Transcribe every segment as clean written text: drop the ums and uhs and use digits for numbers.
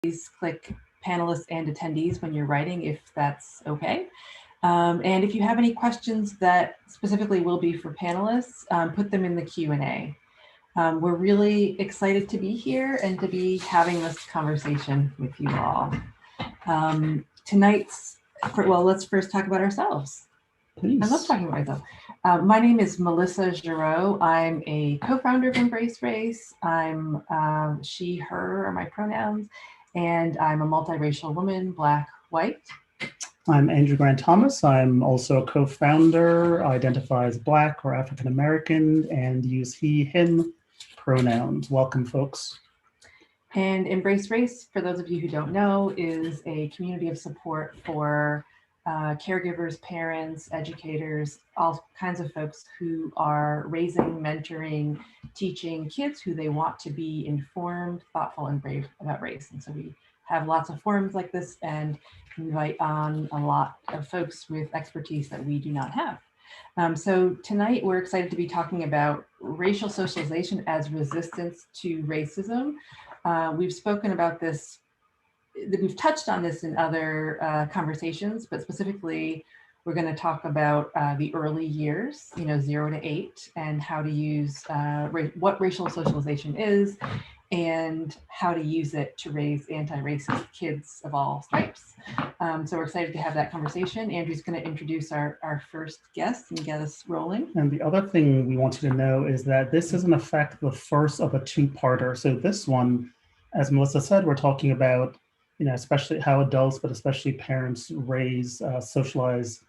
please click panelists and attendees when you're writing, if that's okay. And if you have any questions that specifically will be for panelists, put them in the Q&A. We're really excited to be here and to be having this conversation with you all. Let's first talk about ourselves. Please. I love talking about myself. My name is Melissa Giroux. I'm a co-founder of Embrace Race. I'm she, her are my pronouns, and I'm a multiracial woman, Black, white. I'm Andrew Grant Thomas. I'm also a co-founder, identify as Black or African American, and use he, him pronouns. Welcome, folks. And Embrace Race, for those of you who don't know, is a community of support for caregivers, parents, educators, all kinds of folks who are raising, mentoring, teaching kids who they want to be informed, thoughtful, and brave about race. And so we have lots of forums like this and invite on a lot of folks with expertise that we do not have. So tonight we're excited to be talking about racial socialization as resistance to racism. We've spoken about this, we've touched on this in other conversations, but specifically we're going to talk about the early years, 0 to 8, and how to use what racial socialization is and how to use it to raise anti-racist kids of all stripes. So we're excited to have that conversation. Andrew's going to introduce our first guest and get us rolling. And the other thing we want you to know is that this is in effect the first of a two-parter. So this one, as Melissa said, we're talking about, especially how adults, but especially parents raise, socialize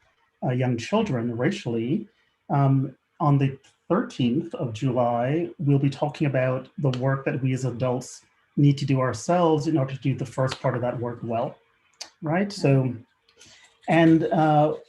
young children racially. On the 13th of July, we'll be talking about the work that we as adults need to do ourselves in order to do the first part of that work well, right? So, and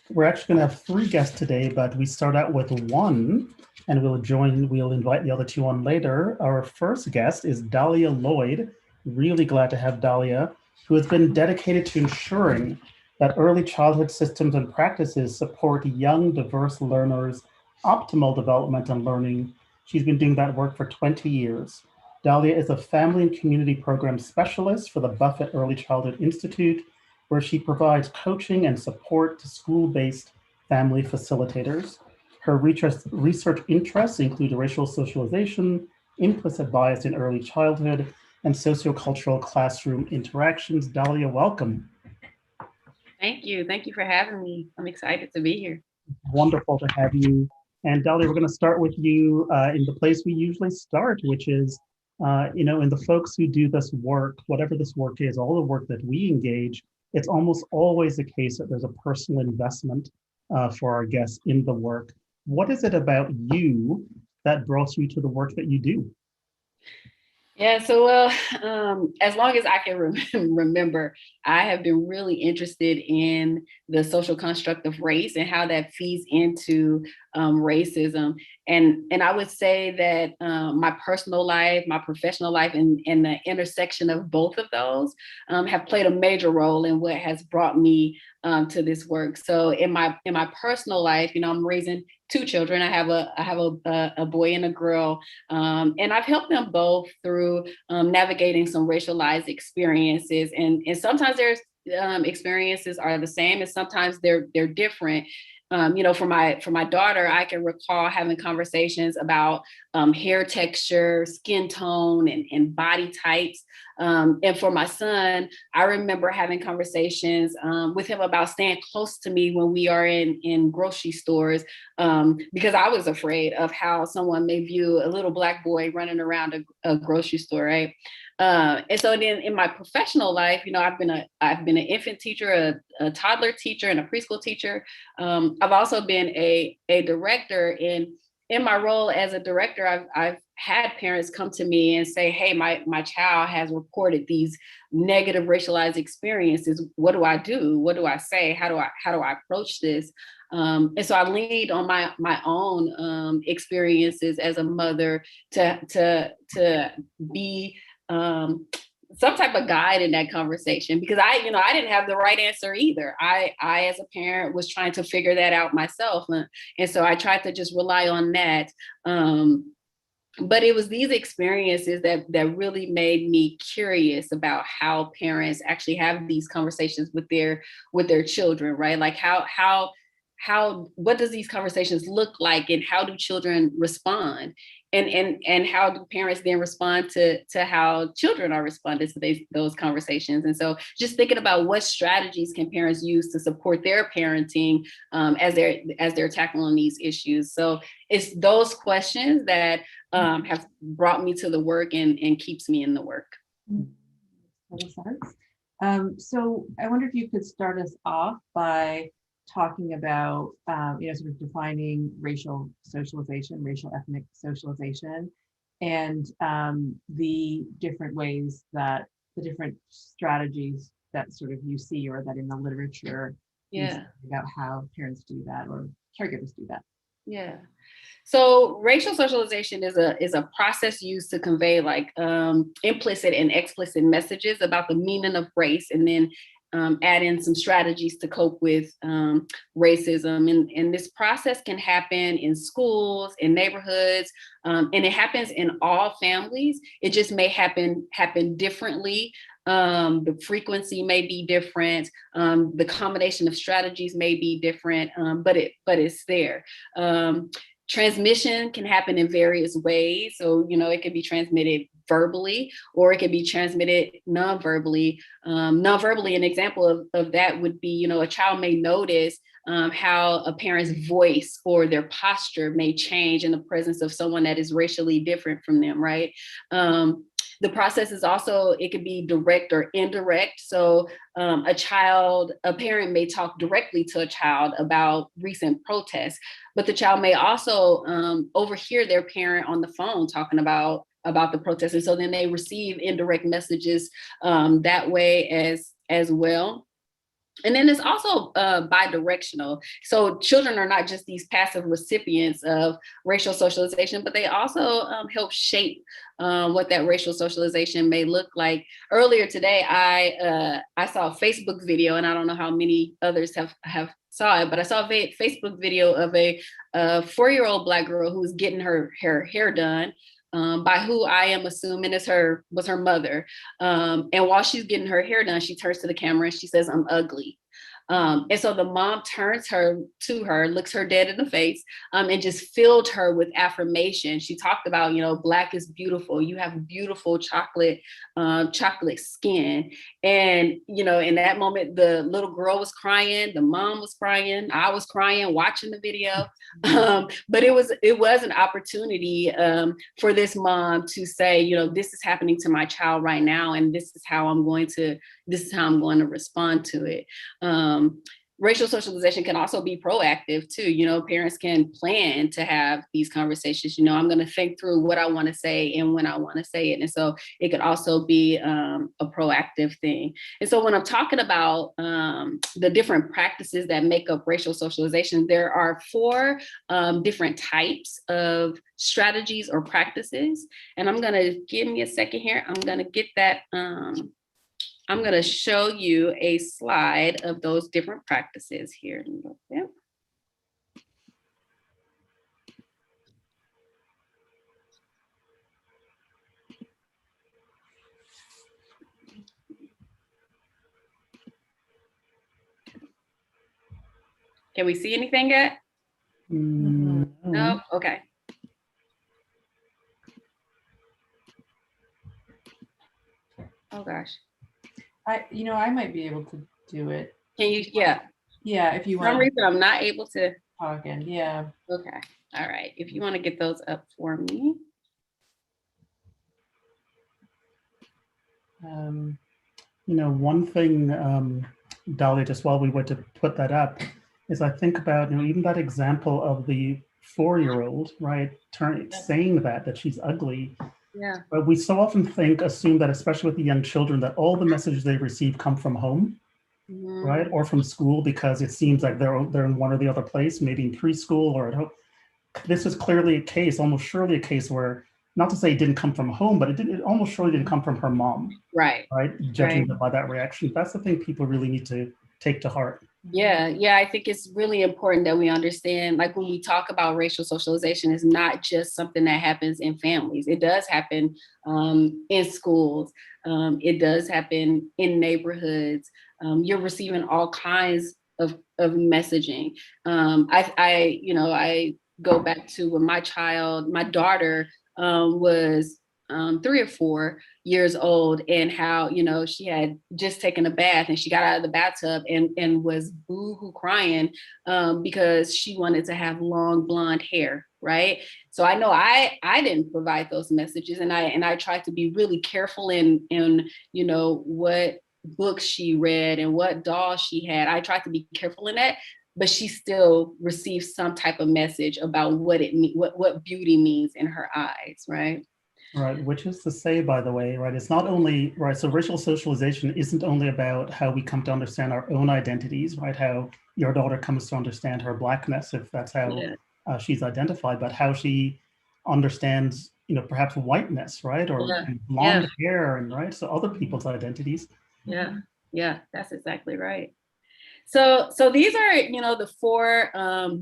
we're actually gonna have 3 guests today, but we start out with 1, and we'll invite the other 2 on later. Our first guest is Dalhia Lloyd. Really glad to have Dalhia, who has been dedicated to ensuring that early childhood systems and practices support young, diverse learners' optimal development and learning. She's been doing that work for 20 years. Dalhia is a family and community program specialist for the Buffett Early Childhood Institute, where she provides coaching and support to school-based family facilitators. Her research interests include racial socialization, implicit bias in early childhood, and sociocultural classroom interactions. Dalhia, welcome. Thank you. Thank you for having me. I'm excited to be here. Wonderful to have you. And Dalhia, we're going to start with you in the place we usually start, which is, in the folks who do this work, whatever this work is, all the work that we engage, it's almost always the case that there's a personal investment for our guests in the work. What is it about you that brought you to the work that you do? Yeah, so as long as I can remember, I have been really interested in the social construct of race and how that feeds into racism. And I would say that my personal life, my professional life, and the intersection of both of those have played a major role in what has brought me to this work. So in my personal life, I'm raising 2 children. I have a boy and a girl, and I've helped them both through navigating some racialized experiences. And sometimes there's experiences are the same, and sometimes they're different. For my daughter, I can recall having conversations about hair texture, skin tone, and body types. And for my son, I remember having conversations with him about staying close to me when we are in grocery stores, because I was afraid of how someone may view a little Black boy running around a grocery store, right? And so then in my professional life, I've been an infant teacher, a toddler teacher, and a preschool teacher. I've also been a director. In my role as a director, I've had parents come to me and say, hey, my child has reported these negative racialized experiences. What do I do? What do I say? How do I approach this? And so I leaned on my own experiences as a mother to be some type of guide in that conversation, because I didn't have the right answer either. I as a parent was trying to figure that out myself. And so I tried to just rely on that. But it was these experiences that really made me curious about how parents actually have these conversations with their children, right? Like how what does these conversations look like, and how do children respond, and how do parents then respond to how children are responding to those conversations. And so just thinking about what strategies can parents use to support their parenting, as they're tackling these issues. So it's those questions that have brought me to the work and keeps me in the work. Total sense. So I wonder if you could start us off by talking about, sort of defining racial socialization, racial ethnic socialization, and the different ways that the different strategies that sort of you see, or that in the literature, Yeah, about how parents do that or caregivers do that. yeah. So racial socialization is a process used to convey like implicit and explicit messages about the meaning of race, and then add in some strategies to cope with racism. And this process can happen in schools, in neighborhoods, and it happens in all families. It just may happen differently. The frequency may be different. The combination of strategies may be different, but it's there. Transmission can happen in various ways. So, it can be transmitted verbally, or it can be transmitted non-verbally. Non-verbally, an example of that would be, a child may notice how a parent's voice or their posture may change in the presence of someone that is racially different from them, right? The process is also, it could be direct or indirect. So a parent may talk directly to a child about recent protests, but the child may also overhear their parent on the phone talking about the protests. And so then they receive indirect messages that way as well. And then it's also bi-directional. So children are not just these passive recipients of racial socialization, but they also help shape what that racial socialization may look like. Earlier today, I saw a Facebook video, and I don't know how many others have saw it, but I saw a Facebook video of a 4-year-old Black girl who was getting her hair done. By who I am assuming was her mother. And while she's getting her hair done, she turns to the camera and she says, "I'm ugly." And so the mom turns to her, looks her dead in the face, and just filled her with affirmation. She talked about, Black is beautiful. You have beautiful chocolate skin. And, in that moment, the little girl was crying, the mom was crying, I was crying watching the video. But it was an opportunity for this mom to say, this is happening to my child right now, and this is how I'm going to respond to it. Racial socialization can also be proactive too. Parents can plan to have these conversations. I'm going to think through what I want to say and when I want to say it. And so it could also be a proactive thing. And so when I'm talking about the different practices that make up racial socialization, there are 4 different types of strategies or practices. And I'm going to give me a second here. I'm going to get that. I'm going to show you a slide of those different practices here. Yeah. Can we see anything yet? No? Okay. Oh gosh. I might be able to do it. Can you? Yeah. Yeah, if you want. For some reason, I'm not able to. Talk in. Yeah. Okay. All right. If you want to get those up for me. One thing, Dalhia, just while we were to put that up, is I think about, even that example of the 4-year-old, right, saying that she's ugly. Yeah. But we so often assume that, especially with the young children, that all the messages they receive come from home, right, or from school, because it seems like they're in one or the other place, maybe in preschool or at home. This is clearly a case, almost surely a case where, not to say it didn't come from home, but it almost surely didn't come from her mom. Right. Right. Judging by that reaction. That's the thing people really need to take to heart. Yeah, I think it's really important that we understand, like when we talk about racial socialization, it's not just something that happens in families. It does happen in schools. It does happen in neighborhoods. You're receiving all kinds of messaging. I go back to when my daughter was 3 or 4 years old, and how, she had just taken a bath and she got out of the bathtub and was boo-hoo crying because she wanted to have long blonde hair, right? So I know I didn't provide those messages, and I tried to be really careful in what books she read and what dolls she had. I tried to be careful in that, but she still received some type of message about what beauty means in her eyes, right? Right, which is to say, by the way, right, it's not only, right, so racial socialization isn't only about how we come to understand our own identities, right, how your daughter comes to understand her Blackness, if that's how she's identified, but how she understands, perhaps whiteness, right, or blonde hair, and right, so other people's identities. Yeah, that's exactly right. So these are, the four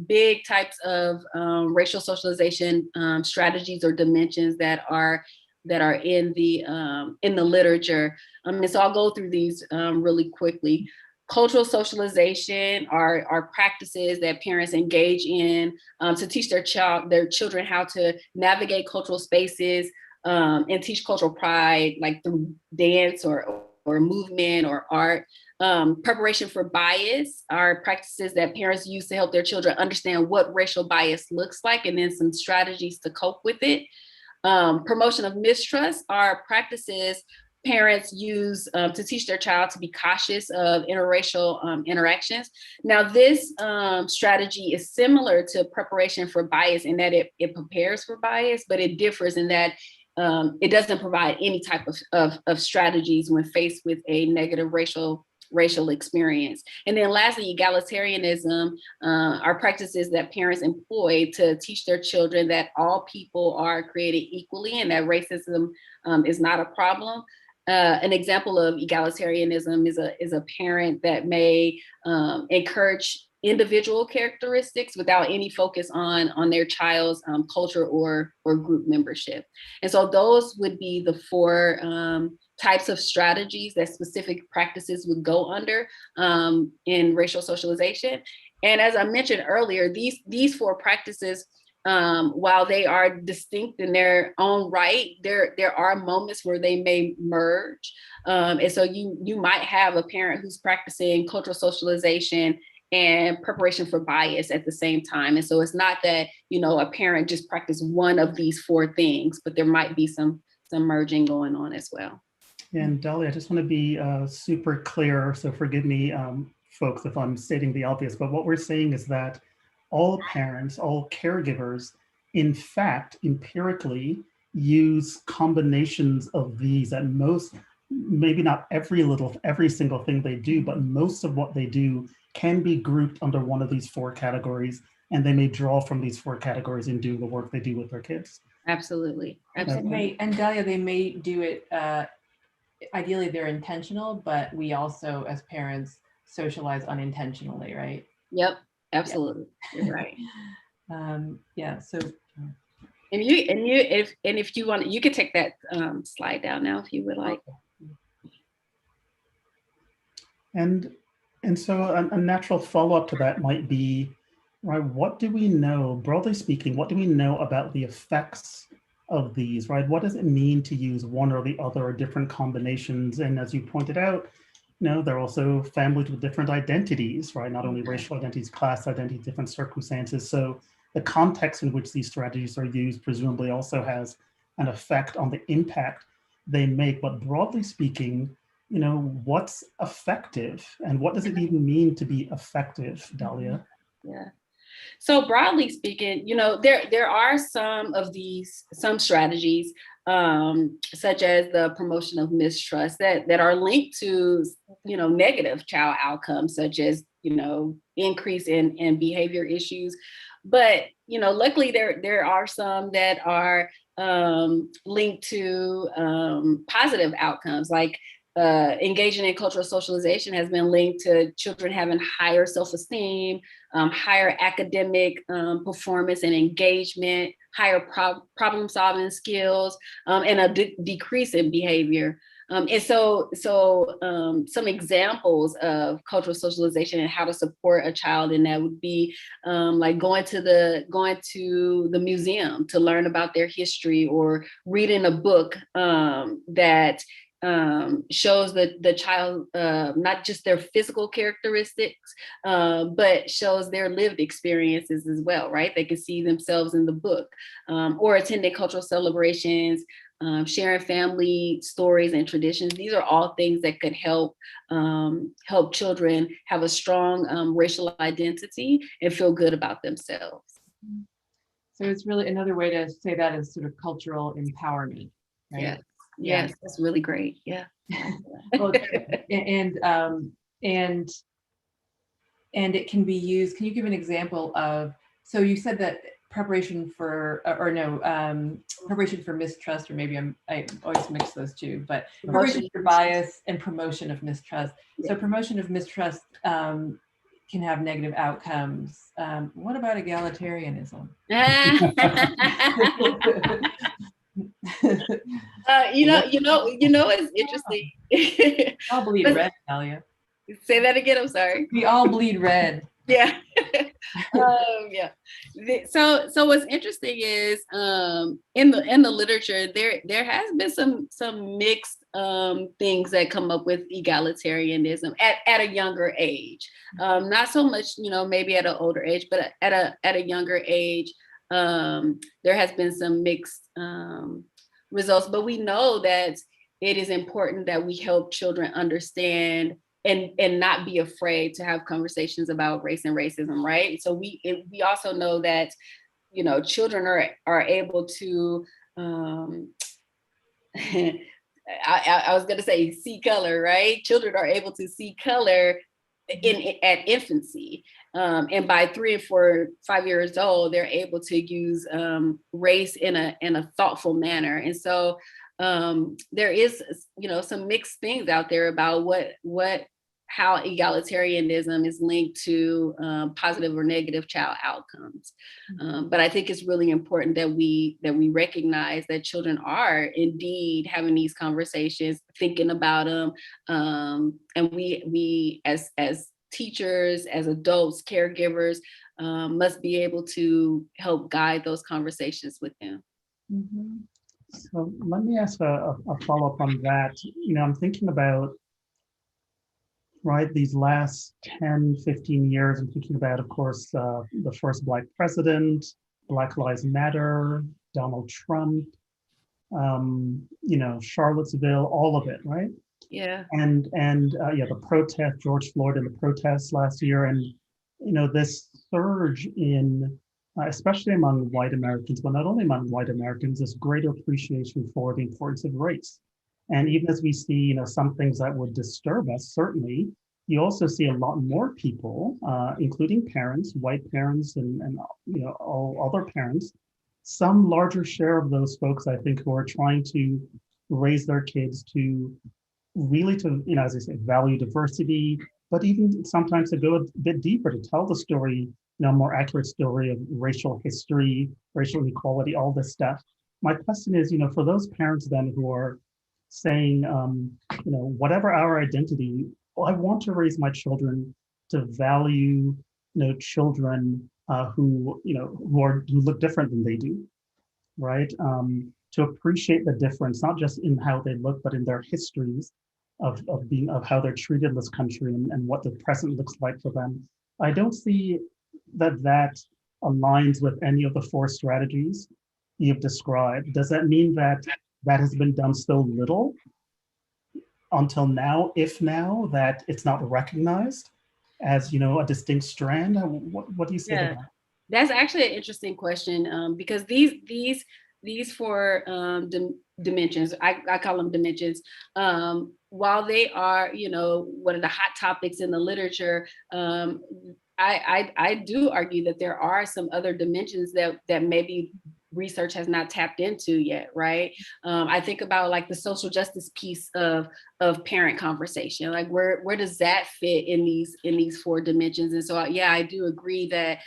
big types of racial socialization strategies or dimensions that are in the literature. And so I'll go through these really quickly. Cultural socialization are practices that parents engage in to teach their children how to navigate cultural spaces and teach cultural pride, like through dance or movement or art. Preparation for bias are practices that parents use to help their children understand what racial bias looks like, and then some strategies to cope with it. Promotion of mistrust are practices parents use to teach their child to be cautious of interracial interactions. Now, this strategy is similar to preparation for bias in that it prepares for bias, but it differs in that it doesn't provide any type of strategies when faced with a negative racial experience. And then lastly, egalitarianism are practices that parents employ to teach their children that all people are created equally and that racism is not a problem. An example of egalitarianism is a parent that may encourage individual characteristics without any focus on their child's culture or group membership. And so those would be the four types of strategies that specific practices would go under in racial socialization. And as I mentioned earlier, these four practices, while they are distinct in their own right, there are moments where they may merge. And so you might have a parent who's practicing cultural socialization and preparation for bias at the same time. And so it's not that, a parent just practice one of these four things, but there might be some merging going on as well. And Dalhia, I just want to be super clear, so forgive me, folks, if I'm stating the obvious, but what we're saying is that all parents, all caregivers, in fact, empirically use combinations of these at most, maybe not every single thing they do, but most of what they do can be grouped under one of these four categories, and they may draw from these four categories in doing the work they do with their kids. Absolutely. And Dalhia, they may do it, ideally they're intentional, but we also as parents socialize unintentionally, right? Yep, absolutely. Yep. You're right. Yeah, so if you want, you could take that slide down now if you would like. And so a natural follow-up to that might be, right, what do we know, broadly speaking, what do we know about the effects of these, right? What does it mean to use one or the other or different combinations? And as you pointed out, they're also families with different identities, right? Not only racial identities, class identities, different circumstances. So the context in which these strategies are used presumably also has an effect on the impact they make. But broadly speaking, what's effective and what does it even mean to be effective, Dalhia? Yeah. So broadly speaking, there are some strategies, such as the promotion of mistrust that are linked to, negative child outcomes, such as, increase in behavior issues. But, luckily there are some that are linked to positive outcomes, like engaging in cultural socialization has been linked to children having higher self-esteem, higher academic performance and engagement, higher problem-solving skills, and a decrease in behavior. And so some examples of cultural socialization and how to support a child in that would be like going to the museum to learn about their history, or reading a book that shows the child not just their physical characteristics, but shows their lived experiences as well, right? They can see themselves in the book, or attending cultural celebrations, sharing family stories and traditions. These are all things that could help children have a strong racial identity and feel good about themselves. So it's really, another way to say that is sort of cultural empowerment, right? Yeah. Yes, that's really great. Yeah. Well, and it can be used. Can you give an example of, so you said that preparation for, preparation for mistrust, or maybe I always mix those two, but preparation for bias and promotion of mistrust. So promotion of mistrust can have negative outcomes. What about egalitarianism? It's interesting. All bleed red, Dalhia. Say that again. I'm sorry. We all bleed red. Yeah. Yeah. So what's interesting is in the literature there has been some mixed things that come up with egalitarianism at a younger age. Not so much, maybe at an older age, but at a younger age, there has been some mixed results. But we know that it is important that we help children understand and not be afraid to have conversations about race and racism, right? So we also know that, children are able to, I was gonna say see color, right? Children are able to see color at infancy. And by 3 and 4, 5 years old, they're able to use race in a thoughtful manner. And so there is, some mixed things out there about how egalitarianism is linked to positive or negative child outcomes. But I think it's really important that we recognize that children are indeed having these conversations, thinking about them, and we as teachers, as adults, caregivers, must be able to help guide those conversations with them. Mm-hmm. So let me ask a follow-up on that. I'm thinking about, right, these last 10, 15 years, I'm thinking about, of course, the first Black president, Black Lives Matter, Donald Trump, Charlottesville, all of it, right? Yeah. And the protest, George Floyd and the protests last year, and this surge in, especially among white Americans, but not only among white Americans, this greater appreciation for the importance of race. And even as we see, some things that would disturb us, certainly, you also see a lot more people, including parents, white parents, and all other parents, some larger share of those folks, I think, who are trying to raise their kids to really, as I say, value diversity, but even sometimes to go a bit deeper, to tell the story, more accurate story of racial history, racial equality, all this stuff. My question is, for those parents then who are saying, whatever our identity, I want to raise my children to value, children who look different than they do, right? To appreciate the difference, not just in how they look, but in their histories of how they're treated in this country and what the present looks like for them. I don't see that aligns with any of the 4 strategies you've described. Does that mean that has been done so little until now, if now, that it's not recognized as, a distinct strand? What do you say to that? That's actually an interesting question, because these 4 dimensions, I call them dimensions, while they are, one of the hot topics in the literature, I do argue that there are some other dimensions that maybe research has not tapped into yet, right? I think about like the social justice piece of parent conversation, like where does that fit in these four dimensions? And so yeah, I do agree that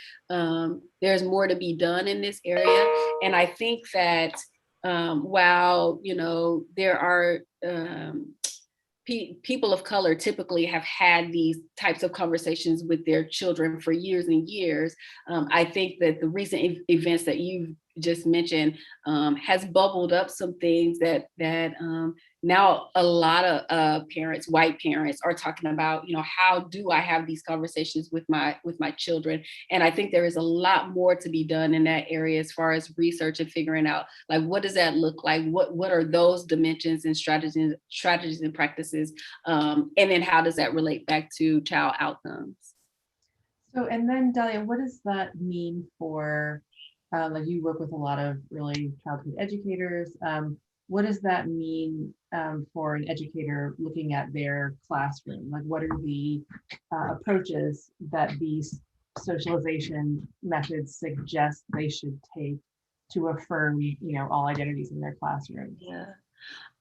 there's more to be done in this area. And I think that while, you know, there are people of color typically have had these types of conversations with their children for years and years. I think that the recent events that you've just mentioned has bubbled up some things that now a lot of parents, white parents, are talking about. You know, how do I have these conversations with my children? And I think there is a lot more to be done in that area as far as research and figuring out, like, what does that look like? What are those dimensions and strategies and practices? And then how does that relate back to child outcomes? So, and then Dalhia, what does that mean for, like you work with a lot of early childhood educators. What does that mean for an educator looking at their classroom? Like, what are the approaches that these socialization methods suggest they should take to affirm, you know, all identities in their classroom? Yeah.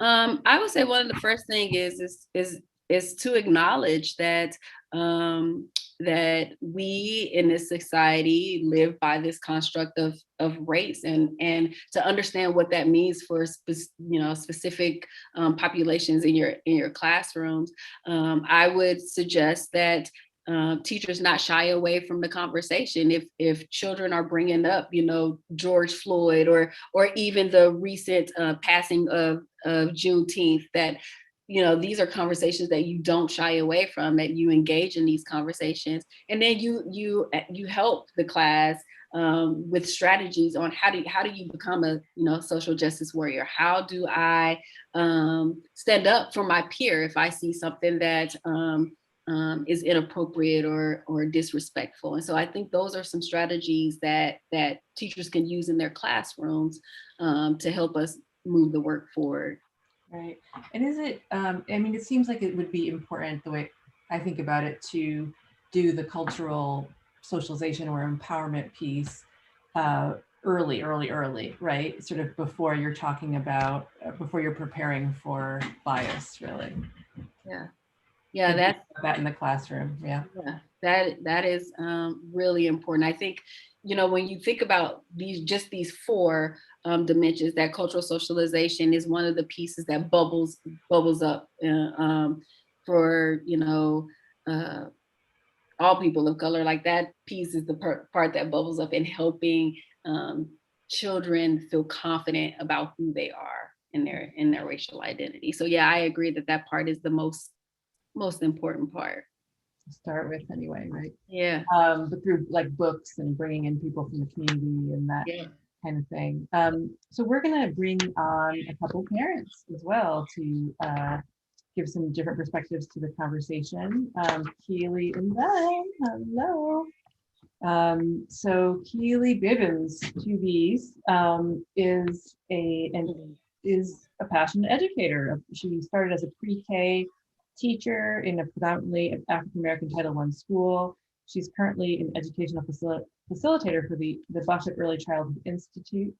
I would say one of the first thing is to acknowledge that that we in this society live by this construct of race, and to understand what that means for specific populations in your classrooms. I would suggest that teachers not shy away from the conversation if children are bringing up, you know, George Floyd or even the recent passing of Juneteenth, that, you know, these are conversations that you don't shy away from, that you engage in these conversations, and then you help the class with strategies on how do you become a, you know, social justice warrior. How do I stand up for my peer if I see something that is inappropriate or disrespectful? And so I think those are some strategies that teachers can use in their classrooms to help us move the work forward. Right. And is it, I mean, it seems like it would be important, the way I think about it, to do the cultural socialization or empowerment piece early, right? Sort of before you're talking about, before you're preparing for bias, really. Yeah. Yeah, that's that in the classroom. Yeah. That is really important. I think, you know, when you think about these four dimensions, that cultural socialization is one of the pieces that bubbles up for, you know, all people of color. Like, that piece is the part that bubbles up in helping children feel confident about who they are in their racial identity. So yeah, I agree that part is the most important part to start with, anyway, right? Yeah. But through like books and bringing in people from the community and that kind of thing. So we're going to bring on a couple parents as well to give some different perspectives to the conversation. Keeley and Ben, hello. So Keeley Bibins, two B's, is a passionate educator. She started as a pre-K teacher in a predominantly African-American Title I school. She's currently an educational facilitator for the Buffett Early Child Institute,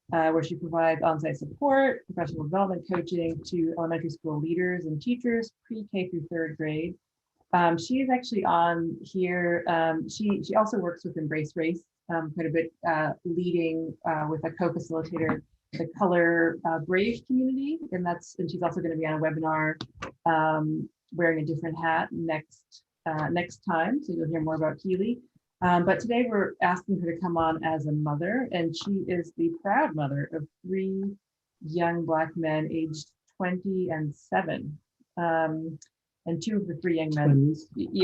where she provides on-site support, professional development coaching to elementary school leaders and teachers, pre-K through third grade. She is actually on here. She also works with Embrace Race quite a bit, leading with a co-facilitator the Color Brave community, and she's also going to be on a webinar wearing a different hat next time, so you'll hear more about Keeley. But today we're asking her to come on as a mother, and she is the proud mother of 3 young Black men aged 20 and 7. And 2 of the 3 young men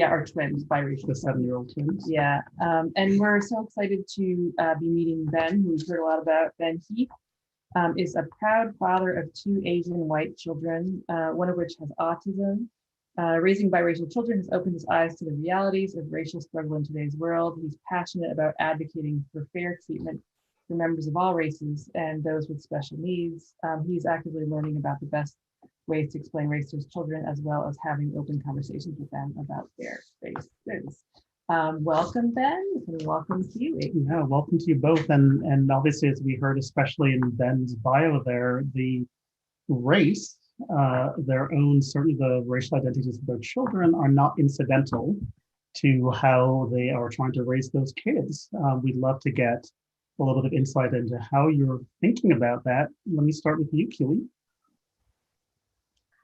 are twins, biracial. The 7-year-old twins. Yeah. And we're so excited to be meeting Ben, who we've heard a lot about. Ben Heath is a proud father of 2 Asian white children, one of which has autism. Raising biracial children has opened his eyes to the realities of racial struggle in today's world. He's passionate about advocating for fair treatment for members of all races and those with special needs. He's actively learning about the best ways to explain race to his children, as well as having open conversations with them about their races. Welcome, Ben, and welcome, Keeley. Yeah, welcome to you both. And obviously, as we heard, especially in Ben's bio there, the race, their own, certainly the racial identities of their children are not incidental to how they are trying to raise those kids. We'd love to get a little bit of insight into how you're thinking about that. Let me start with you, Keeley.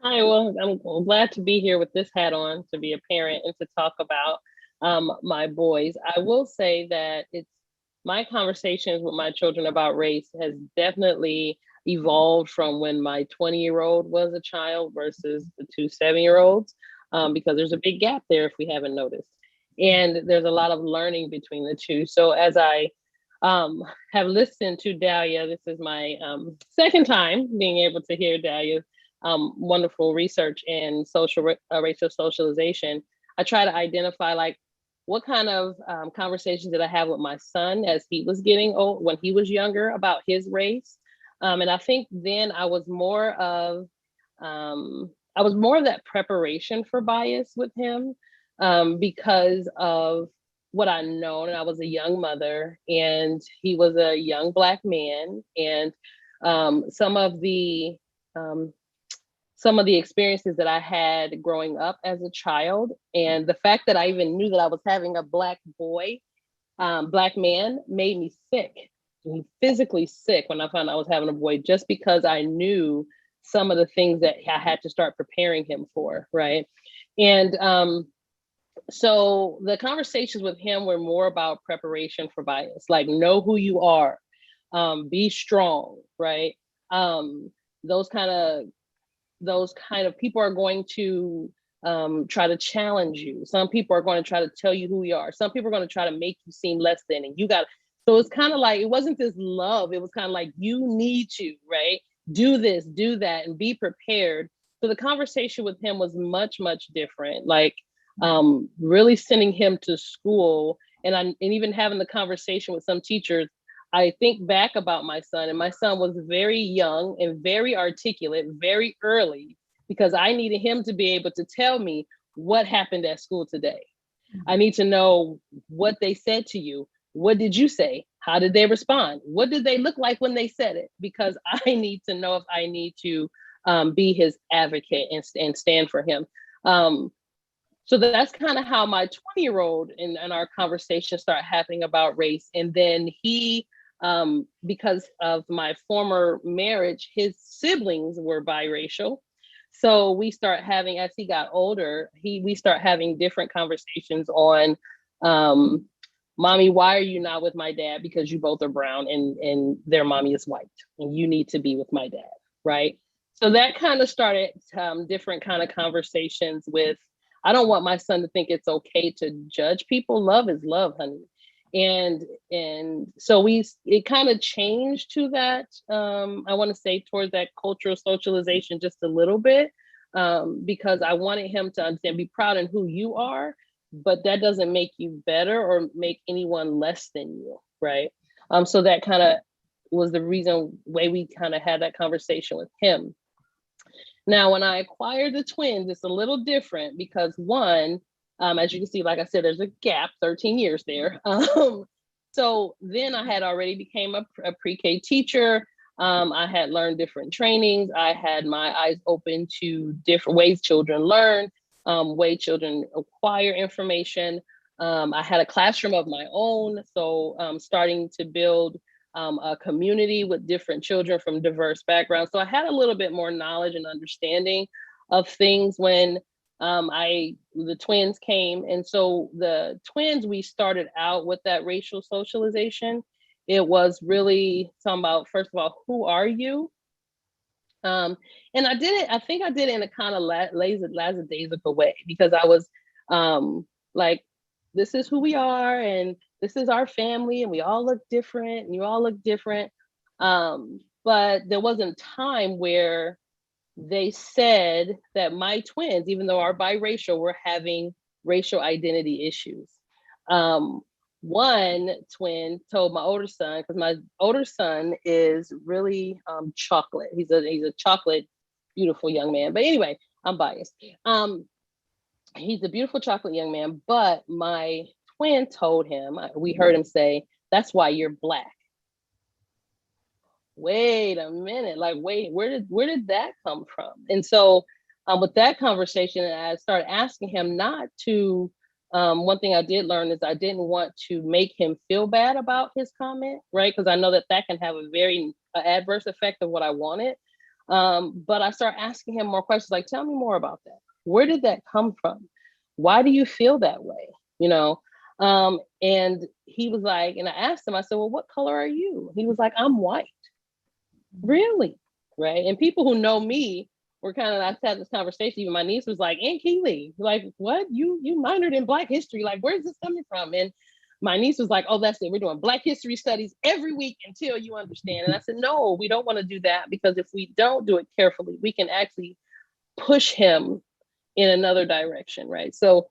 Hi, well, I'm glad to be here with this hat on, to be a parent and to talk about my boys. I will say that it's my conversations with my children about race has definitely evolved from when my 20-year-old was a child versus the two 7-year-olds, because there's a big gap there if we haven't noticed. And there's a lot of learning between the two. So as I have listened to Dalhia, this is my second time being able to hear Dalhia's wonderful research in racial socialization. I try to identify like what kind of conversations did I have with my son as he was getting old, when he was younger, about his race. And I think then I was more of that preparation for bias with him, because of what I known. And I was a young mother and he was a young Black man. And some of the experiences that I had growing up as a child, and the fact that I even knew that I was having a Black boy, Black man, made me sick, physically sick, when I found I was having a boy, just because I knew some of the things that I had to start preparing him for, right? And so the conversations with him were more about preparation for bias, like know who you are, be strong, right? Those kind of people are going to try to challenge you. Some people are going to try to tell you who you are. Some people are going to try to make you seem less than, and so it's kind of like, it wasn't this love. It was kind of like, you need to, right? Do this, do that, and be prepared. So the conversation with him was much, much different. Like really sending him to school, and even having the conversation with some teachers. I think back about my son, and my son was very young and very articulate, very early, because I needed him to be able to tell me what happened at school today. I need to know what they said to you. What did you say? How did they respond? What did they look like when they said it? Because I need to know if I need to be his advocate and stand for him. So that's kind of how my 20-year-old and our conversation started happening about race. And then he, because of my former marriage, his siblings were biracial. So we start having, as he got older, we start having different conversations on, mommy, why are you not with my dad? Because you both are brown and their mommy is white, and you need to be with my dad, right? So that kind of started different kind of conversations with, I don't want my son to think it's okay to judge people. Love is love, honey. And so it kind of changed to that, I want to say, towards that cultural socialization just a little bit, because I wanted him to understand, be proud in who you are, but that doesn't make you better or make anyone less than you, right? So that kind of was the way we kind of had that conversation with him. Now, when I acquired the twins, it's a little different because one, as you can see, like I said, there's a gap, 13 years there. So then I had already became a pre-K teacher. I had learned different trainings. I had my eyes open to different ways children learn, way children acquire information. I had a classroom of my own. So starting to build a community with different children from diverse backgrounds. So I had a little bit more knowledge and understanding of things when the twins came. And so the twins, we started out with that racial socialization. It was really talking about, first of all, who are you? And I think I did it in a kind of lackadaisical way, because I was like, this is who we are, and this is our family, and we all look different, and you all look different. But there wasn't a time where they said that my twins, even though are biracial, were having racial identity issues. One twin told my older son, because my older son is really chocolate. He's a chocolate, beautiful young man. But anyway, I'm biased. He's a beautiful chocolate young man, but my twin told him, we heard him say, "That's why you're Black." Wait a minute, like, wait, where did that come from? And so with that conversation, I started asking him not to, one thing I did learn is I didn't want to make him feel bad about his comment, right? Because I know that can have a very adverse effect of what I wanted. But I started asking him more questions, like, tell me more about that. Where did that come from? Why do you feel that way? You know? And he was like, and I asked him, I said, well, what color are you? He was like, I'm white. Really? Right. And people who know me were kind of, I had this conversation. Even my niece was like, Aunt Keeley, like, what? You minored in Black history. Like, where's this coming from? And my niece was like, oh, that's it. We're doing Black history studies every week until you understand. And I said, no, we don't want to do that, because if we don't do it carefully, we can actually push him in another direction. Right. So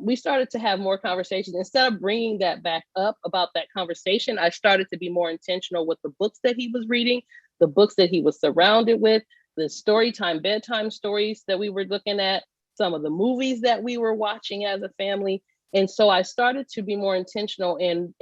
we started to have more conversations. Instead of bringing that back up about that conversation, I started to be more intentional with the books that he was reading, the books that he was surrounded with, the story time, bedtime stories that we were looking at, some of the movies that we were watching as a family. And so I started to be more intentional in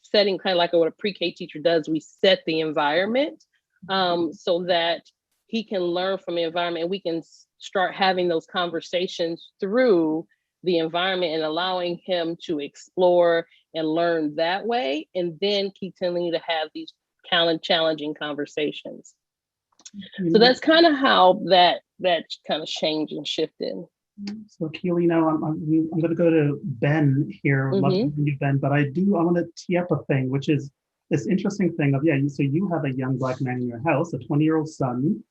setting, kind of like what a pre-K teacher does. We set the environment so that he can learn from the environment, and we can start having those conversations through the environment and allowing him to explore and learn that way, and then continuing to have these challenging conversations. So that's kind of how that kind of changed and shifted. So Keeley, now I'm going to go to Ben here. Love to meet you, Ben, but I want to tee up a thing, which is this interesting thing of, so you have a young Black man in your house, a 20-year-old son,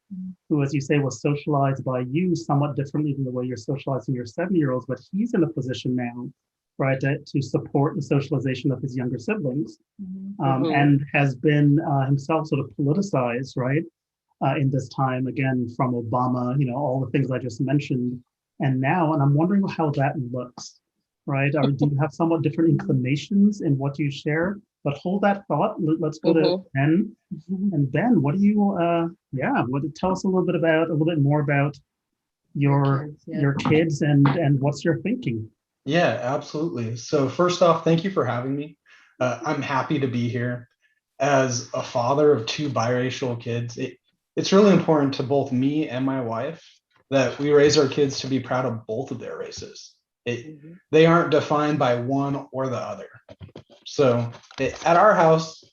who, as you say, was socialized by you somewhat differently than the way you're socializing your 7-year-olds, but he's in a position now, right, to support the socialization of his younger siblings, and has been himself sort of politicized, right, in this time, again, from Obama, all the things I just mentioned, and I'm wondering how that looks, right? Or do you have somewhat different inclinations in what you share? But hold that thought. Let's go to Ben. And Ben, what do you? Tell us a little bit more about your kids and what's your thinking. Yeah, absolutely. So first off, thank you for having me. I'm happy to be here. As a father of 2 biracial kids, it's really important to both me and my wife that we raise our kids to be proud of both of their races. They aren't defined by one or the other. So at our house,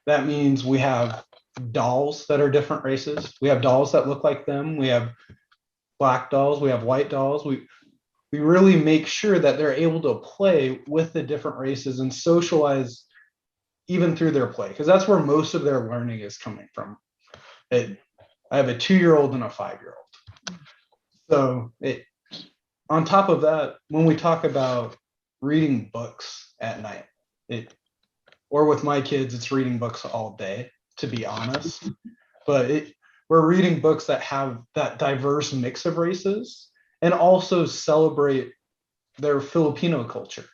that means we have dolls that are different races. We have dolls that look like them. We have Black dolls. We have white dolls. We really make sure that they're able to play with the different races and socialize even through their play, because that's where most of their learning is coming from. I have a 2-year-old and a 5-year-old. So on top of that, when we talk about reading books at night, or with my kids, it's reading books all day, to be honest. But we're reading books that have that diverse mix of races and also celebrate their Filipino culture.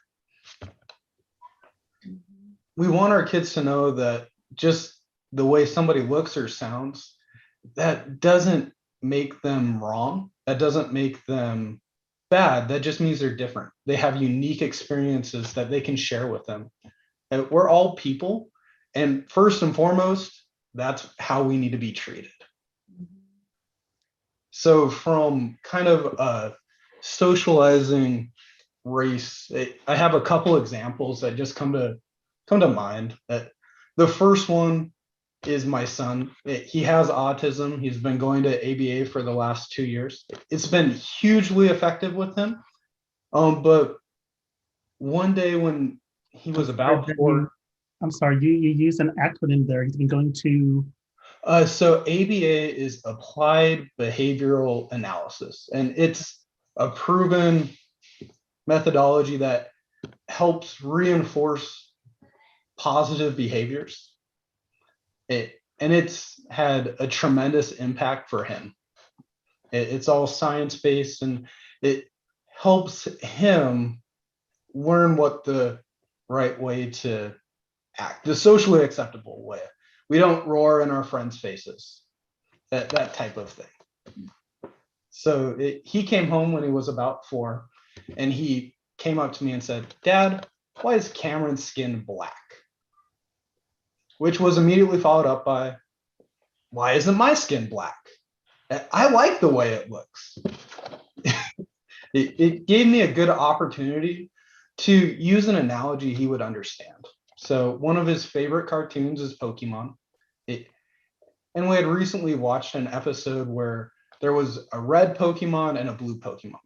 We want our kids to know that just the way somebody looks or sounds, that doesn't make them wrong. That doesn't make them bad. That just means they're different. They have unique experiences that they can share with them. And we're all people. And first and foremost, that's how we need to be treated. So from kind of socializing race, I have a couple examples that just come to mind. The first one is my son. He has autism. He's been going to ABA for the last 2 years. It's been hugely effective with him. But one day when he was about 4. I'm sorry, you used an acronym there. He's been going to. So ABA is Applied Behavioral Analysis, and it's a proven methodology that helps reinforce positive behaviors. And it's had a tremendous impact for him. It's all science-based, and it helps him learn what the right way to act, the socially acceptable way. We don't roar in our friends' faces, that type of thing. So he came home when he was about 4, and he came up to me and said, "Dad, why is Cameron's skin black?" Which was immediately followed up by, "Why isn't my skin black? I like the way it looks." It gave me a good opportunity to use an analogy he would understand. So one of his favorite cartoons is Pokemon. And we had recently watched an episode where there was a red Pokemon and a blue Pokemon.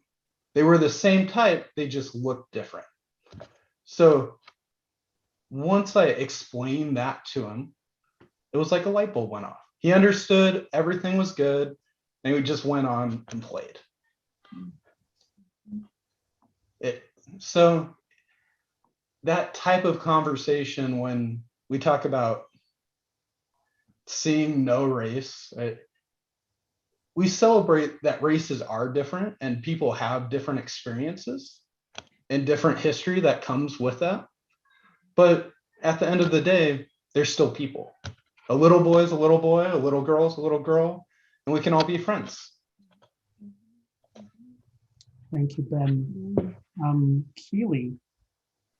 They were the same type, they just looked different. So once I explained that to him, it was like a light bulb went off. He understood everything was good, and we just went on and played. So that type of conversation, when we talk about seeing no race, we celebrate that races are different and people have different experiences and different history that comes with that. But at the end of the day, they're still people. A little boy is a little boy, a little girl is a little girl, and we can all be friends. Thank you, Ben. Keeley,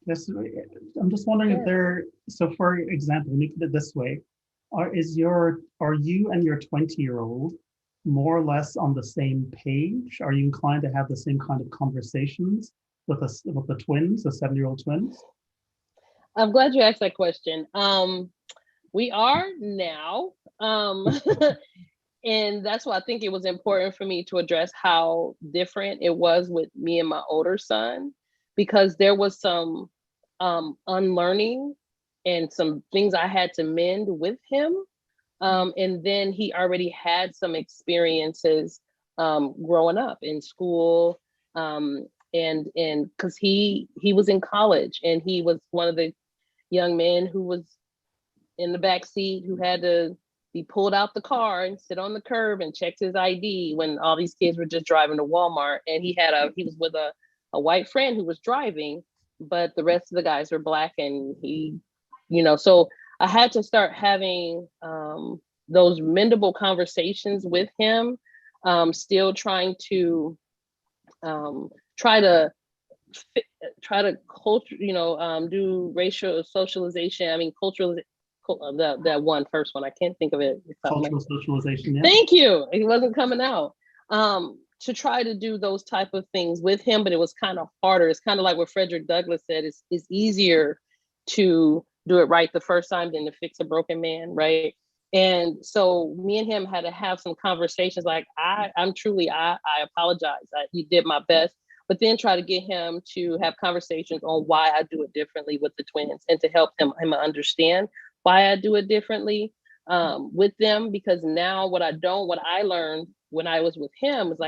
I'm just wondering if there, so for example, let me put it this way. Are you and your 20-year-old more or less on the same page? Are you inclined to have the same kind of conversations with the twins, the 7-year-old twins? I'm glad you asked that question. We are now. And that's why I think it was important for me to address how different it was with me and my older son, because there was some unlearning and some things I had to mend with him. And then he already had some experiences growing up in school. And because he was in college, and he was one of the young men who was in the back seat, who had to be pulled out the car and sit on the curb and check his ID when all these kids were just driving to Walmart. And he was with a white friend who was driving, but the rest of the guys were Black, and so I had to start having those mendable conversations with him, still trying to try to culture, do racial socialization. I mean, cultural, that first one, I can't think of it. Cultural socialization, yeah. Thank you. It wasn't coming out. To try to do those type of things with him, but it was kind of harder. It's kind of like what Frederick Douglass said, it's easier to do it right the first time than to fix a broken man, right? And so me and him had to have some conversations like, I apologize. You did my best, but then try to get him to have conversations on why I do it differently with the twins, and to help him understand why I do it differently with them. Because now what I learned when I was with him is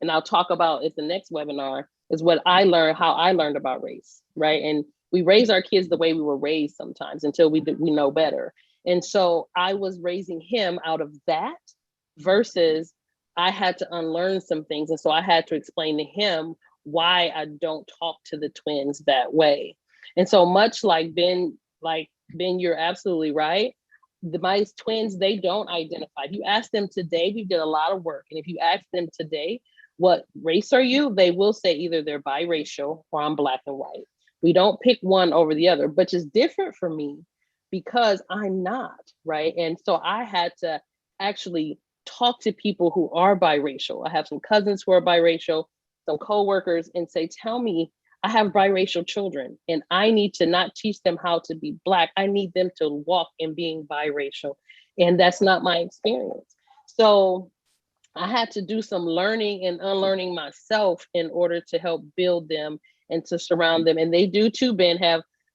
and I'll talk about at the next webinar, is what I learned, how I learned about race, right? And we raise our kids the way we were raised sometimes until we know better. And so I was raising him out of that, versus I had to unlearn some things. And so I had to explain to him why I don't talk to the twins that way. And so much like Ben, you're absolutely right. My twins, they don't identify. If you ask them today, we did a lot of work. And if you ask them today, what race are you? They will say either they're biracial or I'm Black and white. We don't pick one over the other, which is different for me because I'm not, right? And so I had to actually talk to people who are biracial. I have some cousins who are biracial, some coworkers, and say, tell me, I have biracial children, and I need to not teach them how to be Black. I need them to walk in being biracial. And that's not my experience. So I had to do some learning and unlearning myself in order to help build them and to surround them. And they do too, Ben,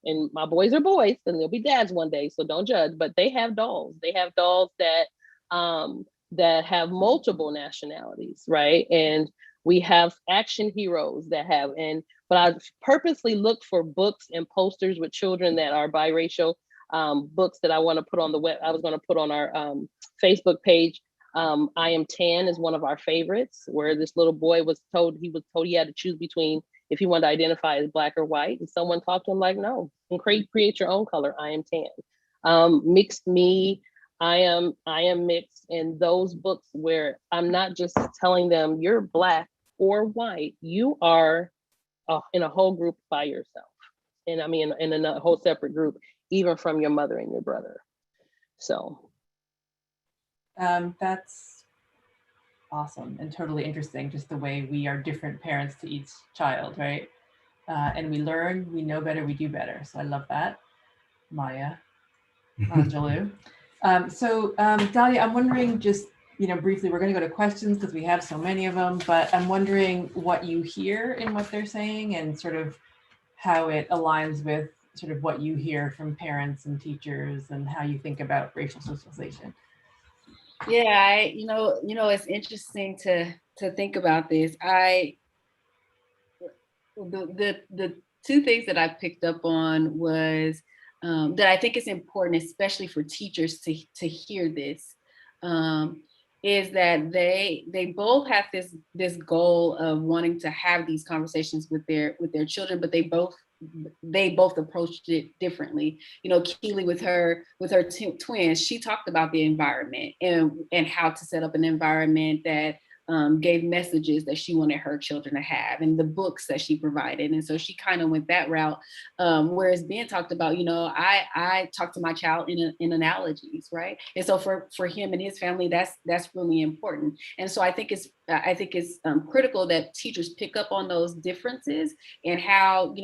and my boys are boys and they'll be dads one day, so don't judge, but they have dolls. They have dolls that have multiple nationalities, right? And we have action heroes but I purposely looked for books and posters with children that are biracial, books that I want to put on the web. I was going to put on our Facebook page. I Am Tan is one of our favorites, where this little boy was told he had to choose between if he wanted to identify as Black or white. And someone talked to him like, no, and create your own color. I Am Tan. Mixed Me, I am mixed. And those books where I'm not just telling them you're Black or white, you are in a whole group by yourself. And I mean, in a whole separate group, even from your mother and your brother. So. That's awesome and totally interesting, just the way we are different parents to each child, right? And we learn, we know better, we do better. So I love that. Maya, Angelou. Dalhia, I'm wondering just, briefly, we're going to go to questions because we have so many of them, but I'm wondering what you hear in what they're saying and sort of how it aligns with sort of what you hear from parents and teachers and how you think about racial socialization. Yeah, it's interesting to think about this. The two things that I picked up on was that I think is important, especially for teachers to hear this, is that they both have this goal of wanting to have these conversations with their children, but they both approached it differently. Keeley with her twins, she talked about the environment and how to set up an environment that gave messages that she wanted her children to have, and the books that she provided. And so she kind of went that route. Whereas Ben talked about, I talk to my child in analogies, right? And so for him and his family, that's really important. And so I think it's critical that teachers pick up on those differences and how,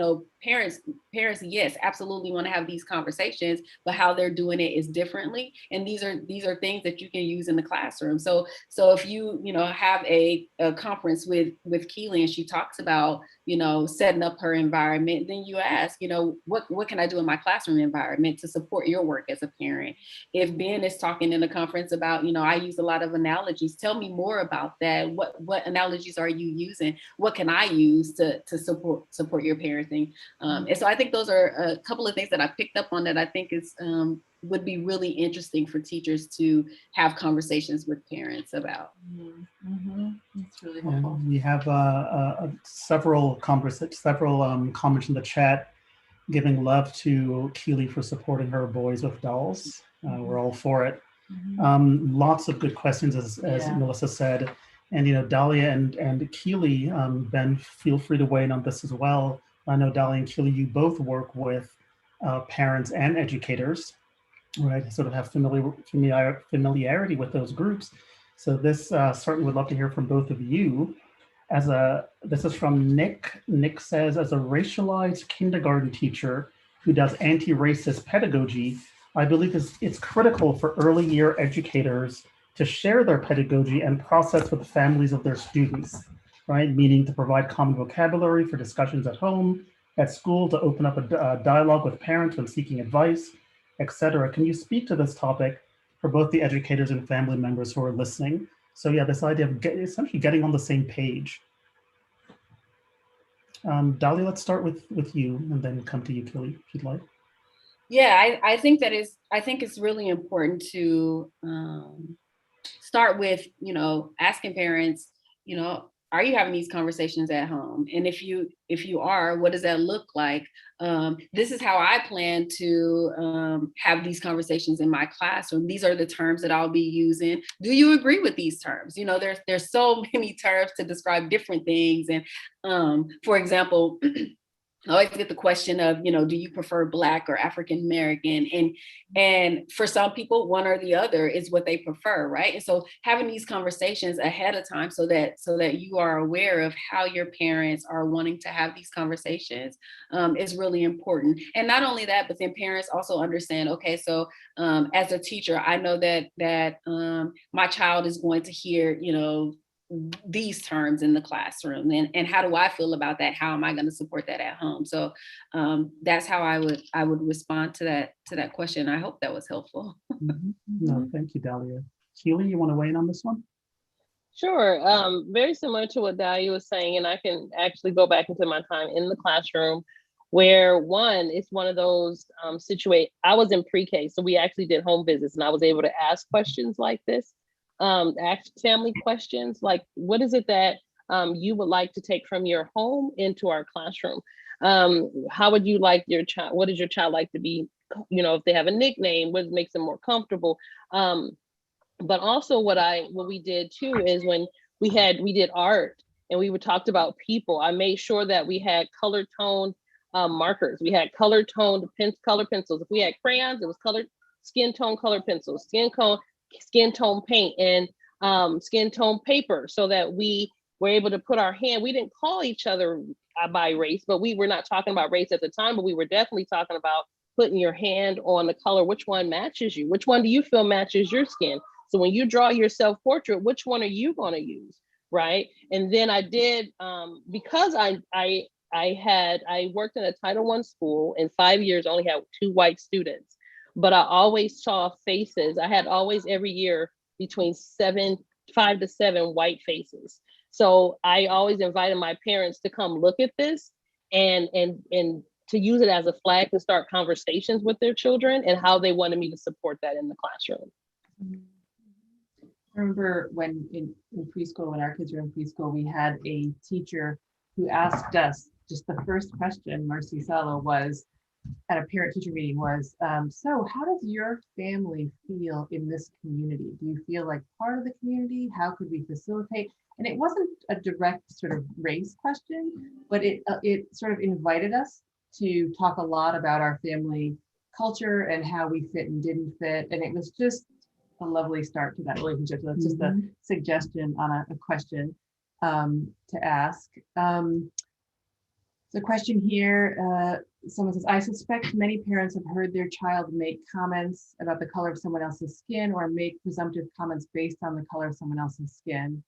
parents, yes, absolutely want to have these conversations, but how they're doing it is differently. And these are things that you can use in the classroom. So if you have a conference with Keeley and she talks about, setting up her environment, then you ask, what can I do in my classroom environment to support your work as a parent? If Ben is talking in a conference about, I use a lot of analogies, tell me more about that. What analogies are you using? What can I use to support your parenting? And so I think those are a couple of things that I picked up on that I think is would be really interesting for teachers to have conversations with parents about. Mm-hmm. That's really helpful. We have several comments in the chat giving love to Keeley for supporting her boys with dolls. We're all for it. Lots of good questions, as Melissa said. And Dalhia and Keeley, Ben, feel free to weigh in on this as well. I know Dalhia and Keeley, you both work with parents and educators, right? Sort of have familiarity with those groups. So this certainly would love to hear from both of you. This is from Nick. Nick says, as a racialized kindergarten teacher who does anti-racist pedagogy, I believe it's critical for early year educators to share their pedagogy and process with the families of their students, right? Meaning to provide common vocabulary for discussions at home, at school, to open up a dialogue with parents when seeking advice, etc. Can you speak to this topic for both the educators and family members who are listening? So yeah, this idea of essentially getting on the same page. Dalhia, let's start with you and then come to you, Keeley, if you'd like. Yeah, I think it's really important to start with, asking parents, are you having these conversations at home? And if you are, what does that look like? This is how I plan to have these conversations in my classroom. These are the terms that I'll be using. Do you agree with these terms? There's so many terms to describe different things. And for example, I always get the question of, do you prefer Black or African American? And for some people, one or the other is what they prefer, right? And so having these conversations ahead of time so that you are aware of how your parents are wanting to have these conversations is really important. And not only that, but then parents also understand, okay, so as a teacher, I know that my child is going to hear, these terms in the classroom, and how do I feel about that? How am I going to support that at home? So that's how I would respond to that question. I hope that was helpful. No, thank you, Dalhia. Keeley, you want to weigh in on this one? Sure. Very similar to what Dalhia was saying, and I can actually go back into my time in the classroom where it's one of those situations. I was in pre-K, so we actually did home visits, and I was able to ask questions like this. Ask family questions like, what is it that you would like to take from your home into our classroom? How would you like your child, what does your child like to be, if they have a nickname, what makes them more comfortable? But also what we did too is when we did art, and we talked about people, I made sure that we had color toned markers. We had color toned color pencils. If we had crayons, it was skin tone color pencils, skin tone paint, and skin tone paper, so that we were able to put our hand. We didn't call each other by race, but we were not talking about race at the time, but we were definitely talking about putting your hand on the color. Which one matches you? Which one do you feel matches your skin? So when you draw your self-portrait, which one are you going to use, right? And then I did, because I worked in a Title I school. In 5 years, only had 2 white students, but I always saw faces. I had always every year between 5 to 7 white faces. So I always invited my parents to come look at this and to use it as a flag to start conversations with their children and how they wanted me to support that in the classroom. I remember when in preschool, when our kids were in preschool, we had a teacher who asked us, just the first question, Marcy Salo, was at a parent-teacher meeting was, so how does your family feel in this community? Do you feel like part of the community? How could we facilitate? And it wasn't a direct sort of race question, but it sort of invited us to talk a lot about our family culture and how we fit and didn't fit. And it was just a lovely start to that relationship. So that's just a suggestion on a question to ask. The question here, someone says, I suspect many parents have heard their child make comments about the color of someone else's skin or make presumptive comments based on the color of someone else's skin.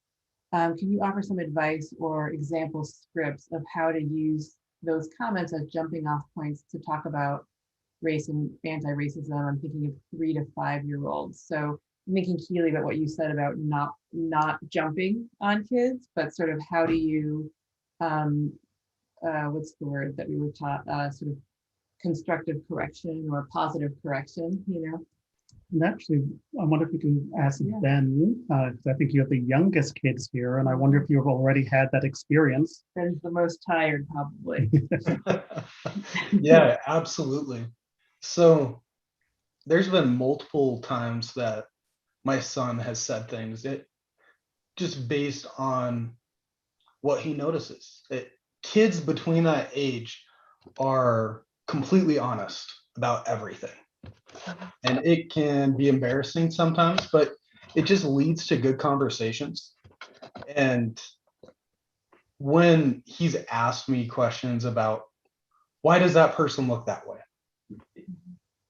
Can you offer some advice or example scripts of how to use those comments as jumping off points to talk about race and anti-racism? I'm thinking of 3 to 5 year olds. So I'm thinking, Keeley, about what you said about not jumping on kids, but sort of how do you, what's the word that we were taught, sort of constructive correction or positive correction, you know? And actually, I wonder if we can ask Ben, because I think you have the youngest kids here, and I wonder if you've already had that experience. Ben's the most tired, probably. Yeah, absolutely. So there's been multiple times that my son has said things that just based on what he notices. Kids between that age are completely honest about everything. And it can be embarrassing sometimes, but it just leads to good conversations. And when he's asked me questions about why does that person look that way,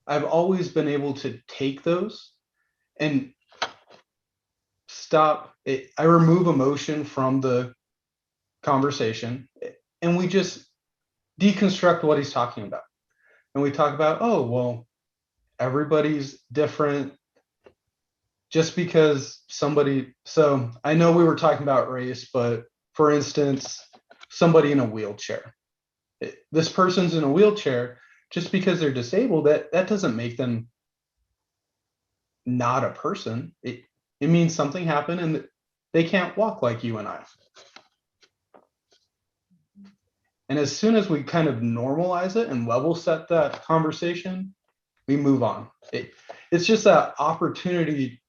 I've always been able to take those and stop it. I remove emotion from the conversation and we just deconstruct what he's talking about. And we talk about, oh, well, everybody's different. Just because somebody, so I know we were talking about race, but for instance, somebody in a wheelchair. This person's in a wheelchair, just because they're disabled, that doesn't make them not a person. It means something happened and they can't walk like you and I. And as soon as we kind of normalize it and level set that conversation, we move on. It's just that opportunity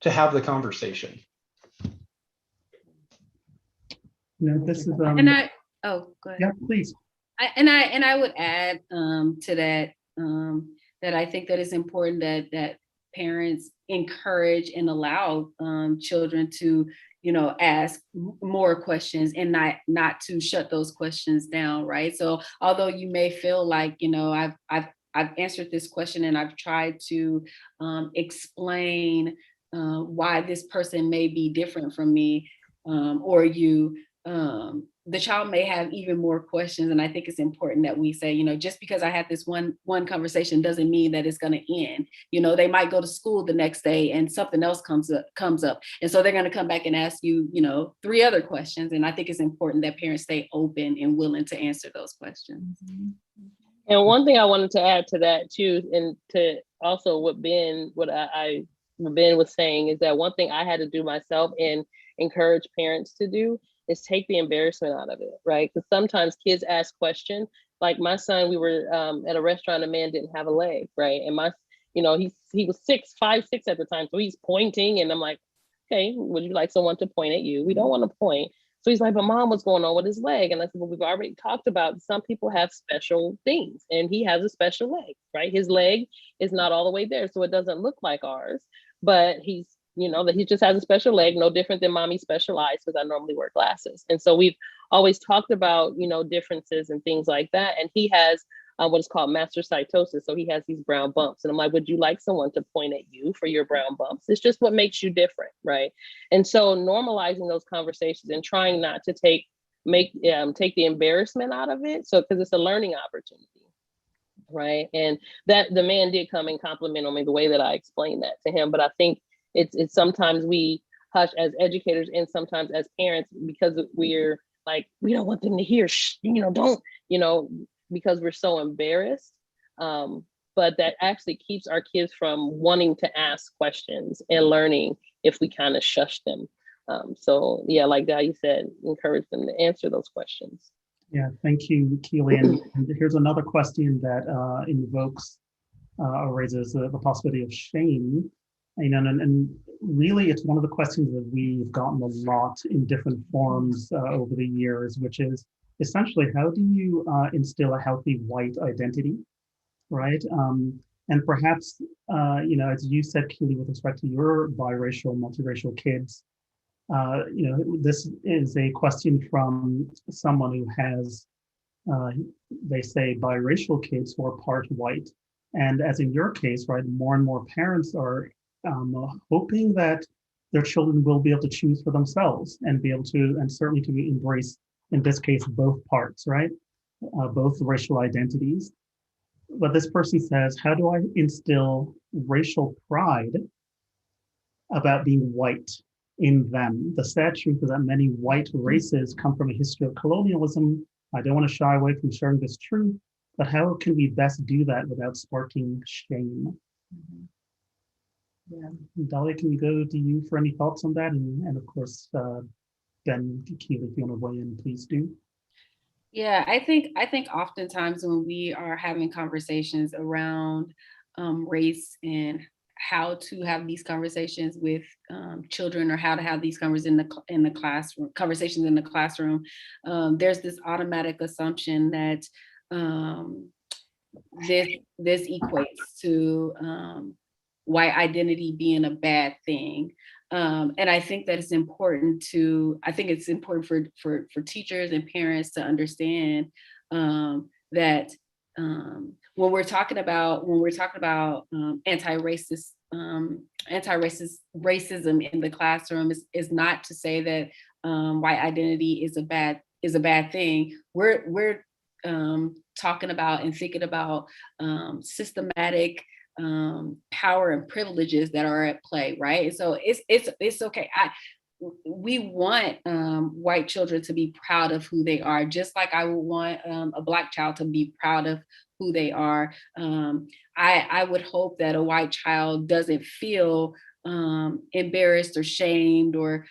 to have the conversation. This is go ahead. Yeah, please. I would add to that that I think that it's important that parents encourage and allow children to, ask more questions and not to shut those questions down, right? So although you may feel like, I've answered this question and I've tried to explain why this person may be different from me or you, the child may have even more questions. And I think it's important that we say, just because I had this one conversation doesn't mean that it's going to end. They might go to school the next day and something else comes up. And so they're going to come back and ask you, 3 other questions. And I think it's important that parents stay open and willing to answer those questions. And one thing I wanted to add to that too, and to also what Ben was saying, is that one thing I had to do myself and encourage parents to do is take the embarrassment out of it, right? Because sometimes kids ask questions. Like my son, we were at a restaurant, a man didn't have a leg, right? And he was 5'6" at the time, so he's pointing, and I'm like, okay, would you like someone to point at you? We don't want to point. So he's like, but mom, what's going on with his leg? And I said, well, we've already talked about some people have special things, and he has a special leg, right? His leg is not all the way there, so it doesn't look like ours, but he's, that he just has a special leg, no different than mommy's special eyes, because I normally wear glasses. And so we've always talked about, differences and things like that. And he has what is called mastocytosis. So he has these brown bumps. And I'm like, would you like someone to point at you for your brown bumps? It's just what makes you different, right? And so normalizing those conversations and trying not to take the embarrassment out of it. So, because it's a learning opportunity, right? And that the man did come and compliment on me the way that I explained that to him. But I think it's sometimes we hush as educators and sometimes as parents, because we're like, we don't want them to hear, don't, because we're so embarrassed. But that actually keeps our kids from wanting to ask questions and learning if we kind of shush them. So yeah, like Dalhia said, encourage them to answer those questions. Yeah, thank you, Keeley. And here's another question that invokes or raises the possibility of shame. And really, it's one of the questions that we've gotten a lot in different forms over the years, which is essentially, how do you instill a healthy white identity, right? And perhaps, as you said, Keeley, with respect to your biracial, multiracial kids, this is a question from someone who has, they say, biracial kids who are part white. And as in your case, right, more and more parents are hoping that their children will be able to choose for themselves and be able to, and certainly to embrace, in this case, both parts, right? Both racial identities. But this person says, how do I instill racial pride about being white in them? The sad truth is that many white races come from a history of colonialism. I don't want to shy away from sharing this truth, but how can we best do that without sparking shame? Mm-hmm. Yeah. Dalhia, can we go to you for any thoughts on that? And of course, Ben, Keeley, if you want to weigh in, please do. Yeah, I think oftentimes when we are having conversations around race and how to have these conversations with children, or how to have these conversations in the classroom, there's this automatic assumption that this equates to white identity being a bad thing. And I think that it's important for teachers and parents to understand that when we're talking about anti-racist racism in the classroom, is not to say that white identity is a bad thing. We're talking about and thinking about systematic power and privileges that are at play, right? And so it's okay. We want white children to be proud of who they are, just like I would want a Black child to be proud of who they are. I would hope that a white child doesn't feel embarrassed or shamed or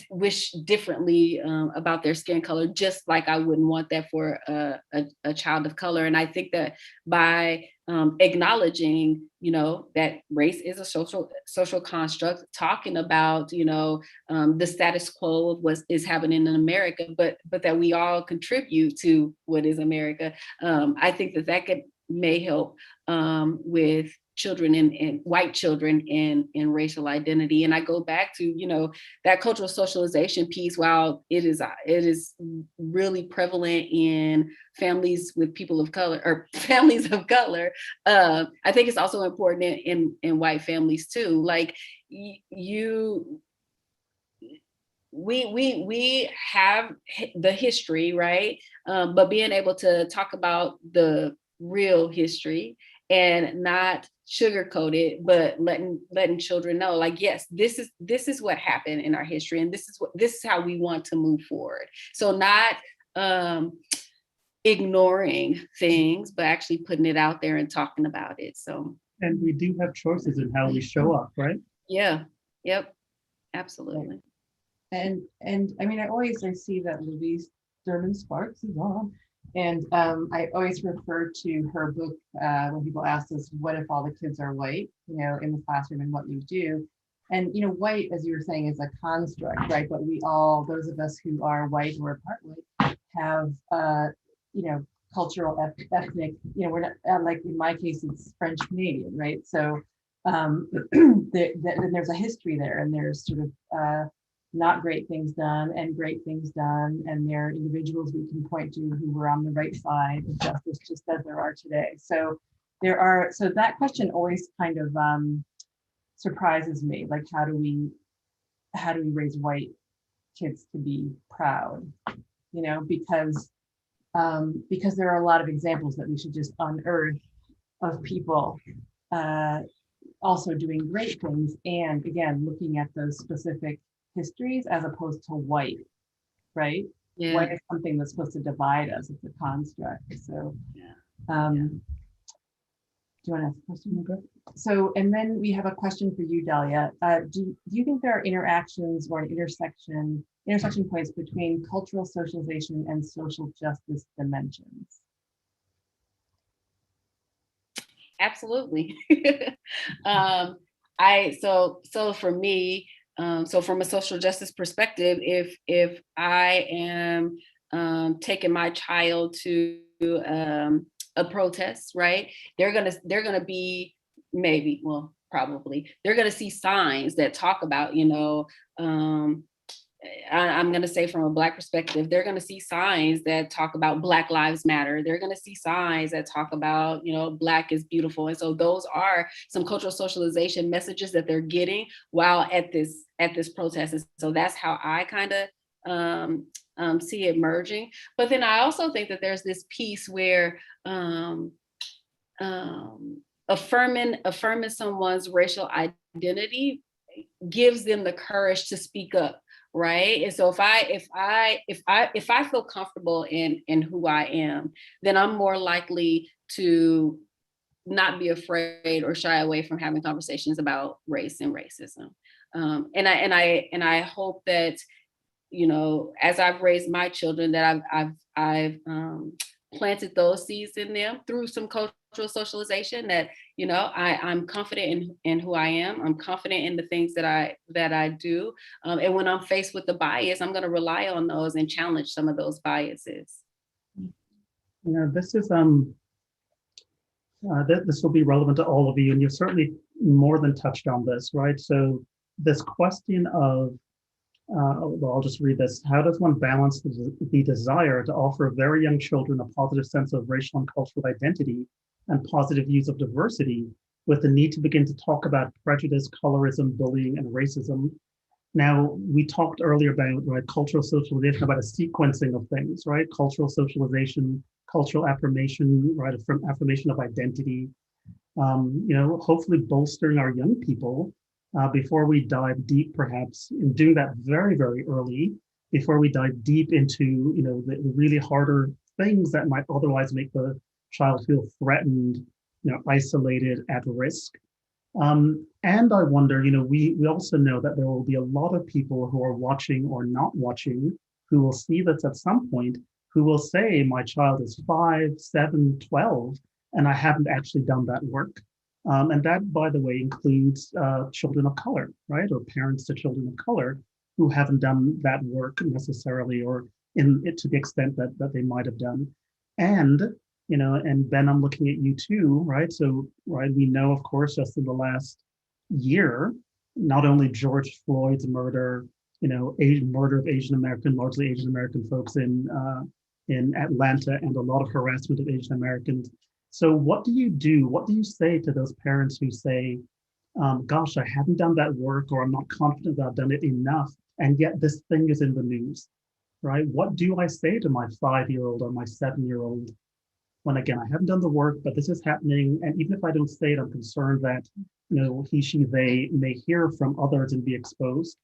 wish differently about their skin color, just like I wouldn't want that for a child of color. And I think that by acknowledging, that race is a social construct, talking about, the status quo of what is happening in America, but that we all contribute to what is America. I think that may help with children and white children in racial identity. And I go back to, that cultural socialization piece. While it is really prevalent in families with people of color or families of color, I think it's also important in white families too. Like we have the history, right? But being able to talk about the real history and not sugarcoat it, but letting children know, like, yes, this is what happened in our history, and this is how we want to move forward. So not ignoring things, but actually putting it out there and talking about it. So, and we do have choices in how we show up, right? Yeah. Yep. Absolutely. And I mean, I see that Louise Derman Sparks is on. And I always refer to her book when people ask us, what if all the kids are white, in the classroom and what you do. And, you know, white, as you were saying, is a construct, right? But we all, those of us who are white or part white, have, you know, cultural, ethnic, you know, we're not, like in my case, it's French Canadian, right? So then there's a history there, and there's sort of not great things done and great things done. And there are individuals we can point to who were on the right side of justice, just as there are today. So so that question always kind of surprises me. Like, how do we raise white kids to be proud? You know, because there are a lot of examples that we should just unearth of people also doing great things, and again, looking at those specific histories as opposed to white, right? Yeah. White is something that's supposed to divide us. It's a construct. So, do you want to ask a question? So, and then we have a question for you, Dalhia. Do you think there are interactions or an intersection points between cultural socialization and social justice dimensions? Absolutely. So for me, so from a social justice perspective, if I am taking my child to a protest, right, they're gonna be probably they're gonna see signs that talk about, you know, I'm going to say from a Black perspective, they're going to see signs that talk about Black Lives Matter. They're going to see signs that talk about, you know, Black is beautiful. And so those are some cultural socialization messages that they're getting while at this protest. And so that's how I kind of see it merging. But then I also think that there's this piece where affirming someone's racial identity gives them the courage to speak up. Right. And so if I feel comfortable in who I am, then I'm more likely to not be afraid or shy away from having conversations about race and racism. And I hope that, you know, as I've raised my children, that I've planted those seeds in them through some cultural socialization, that, you know, I'm confident in who I am. I'm confident in the things that I do. And when I'm faced with the bias, I'm going to rely on those and challenge some of those biases. You know, this is this will be relevant to all of you, and you've certainly more than touched on this, right? So this question of well, I'll just read this. How does one balance the desire to offer very young children a positive sense of racial and cultural identity and positive views of diversity with the need to begin to talk about prejudice, colorism, bullying, and racism? Now, we talked earlier about, right, cultural socialization, about a sequencing of things, right? Cultural socialization, cultural affirmation, right? Affirmation of identity, you know, hopefully bolstering our young people before we dive deep, perhaps in doing that very, very early, before we dive deep into, you know, the really harder things that might otherwise make the child feel threatened, you know, isolated, at risk. And I wonder, you know, we also know that there will be a lot of people who are watching or not watching who will see this at some point, who will say, my child is 5, 7, 12, and I haven't actually done that work. And that, by the way, includes children of color, right? Or parents to children of color who haven't done that work necessarily, or to the extent that they might have done. And, you know, and Ben, I'm looking at you too, right? So, right, we know, of course, just in the last year, not only George Floyd's murder, you know, murder of largely Asian American folks in Atlanta, and a lot of harassment of Asian Americans. So what do you do? What do you say to those parents who say, gosh, I haven't done that work, or I'm not confident that I've done it enough, and yet this thing is in the news, right? What do I say to my 5-year-old or my 7-year-old when, again, I haven't done the work, but this is happening, and even if I don't say it, I'm concerned that, you know, he, she, they may hear from others and be exposed.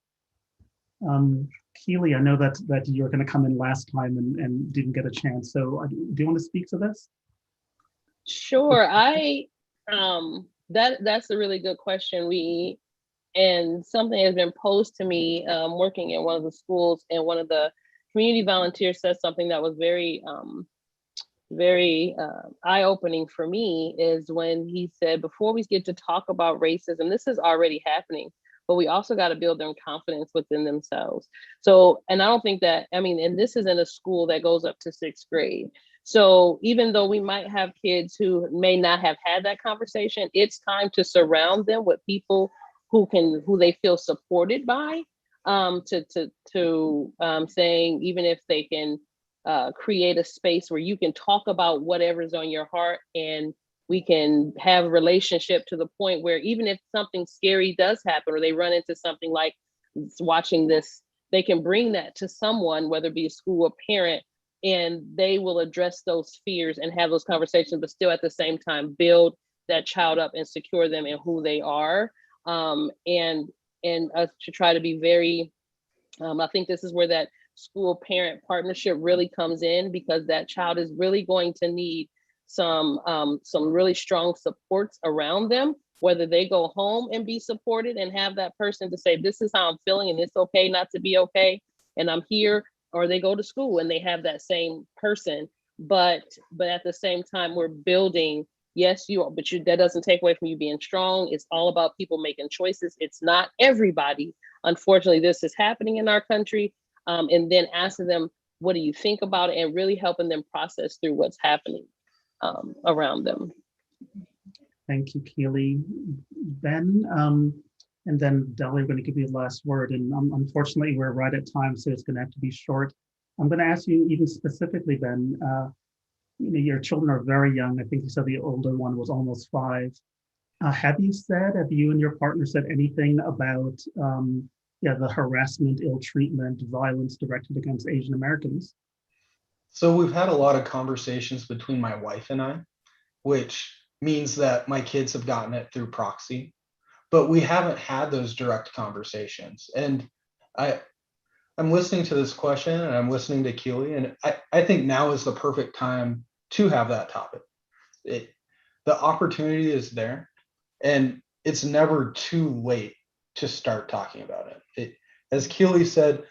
Keeley, I know that you're going to come in last time and didn't get a chance. So do you want to speak to this? Sure. That's a really good question. And something has been posed to me working in one of the schools, and one of the community volunteers said something that was very eye-opening for me, is when he said, before we get to talk about racism, this is already happening. but we also got to build their confidence within themselves. So, and I don't think that, I mean, and this is in a school that goes up to 6th grade. So even though we might have kids who may not have had that conversation, it's time to surround them with people who they feel supported by, saying, even if they can create a space where you can talk about whatever's on your heart, and we can have a relationship to the point where even if something scary does happen or they run into something like watching this, they can bring that to someone, whether it be a school or parent, and they will address those fears and have those conversations, but still at the same time build that child up and secure them in who they are. And us to try to be very, I think this is where that school parent partnership really comes in, because that child is really going to need some really strong supports around them, whether they go home and be supported and have that person to say, this is how I'm feeling and it's okay not to be okay, and I'm here, or they go to school and they have that same person. But at the same time, we're building, yes, you are, but that doesn't take away from you being strong. It's all about people making choices. It's not everybody. Unfortunately, this is happening in our country. And then asking them, what do you think about it? And really helping them process through what's happening around them. Thank you, Keeley. Ben, and then Dalhia, we're going to give you the last word. And unfortunately, we're right at time, so it's going to have to be short. I'm going to ask you even specifically, Ben, your children are very young. I think you said the older one was almost 5. Have you and your partner said anything about the harassment, ill treatment, violence directed against Asian Americans? So we've had a lot of conversations between my wife and I, which means that my kids have gotten it through proxy, but we haven't had those direct conversations. And I'm listening to this question and I'm listening to Keeley, and I think now is the perfect time to have that topic. The opportunity is there, and it's never too late to start talking about it. As Keeley said,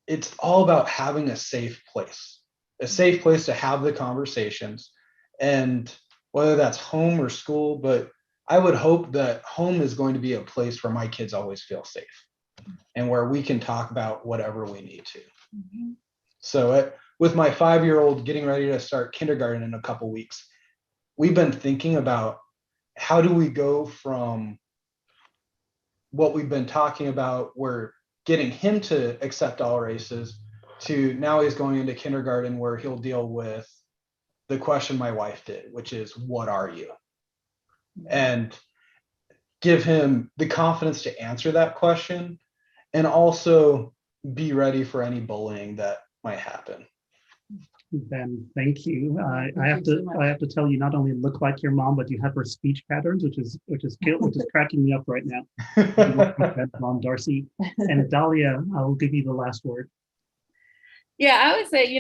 it's all about having a safe place to have the conversations, and whether that's home or school, but I would hope that home is going to be a place where my kids always feel safe and where we can talk about whatever we need to. Mm-hmm. So with my 5-year-old getting ready to start kindergarten in a couple weeks, we've been thinking about how do we go from what we've been talking about, where getting him to accept all races, to now he's going into kindergarten where he'll deal with the question my wife did, which is, what are you? And give him the confidence to answer that question, and also be ready for any bullying that might happen. Ben, thank you. I have to tell you, not only look like your mom, but you have her speech patterns, which is cracking me up right now. Mom Darcy and Dalhia, I will give you the last word. Yeah, I would say,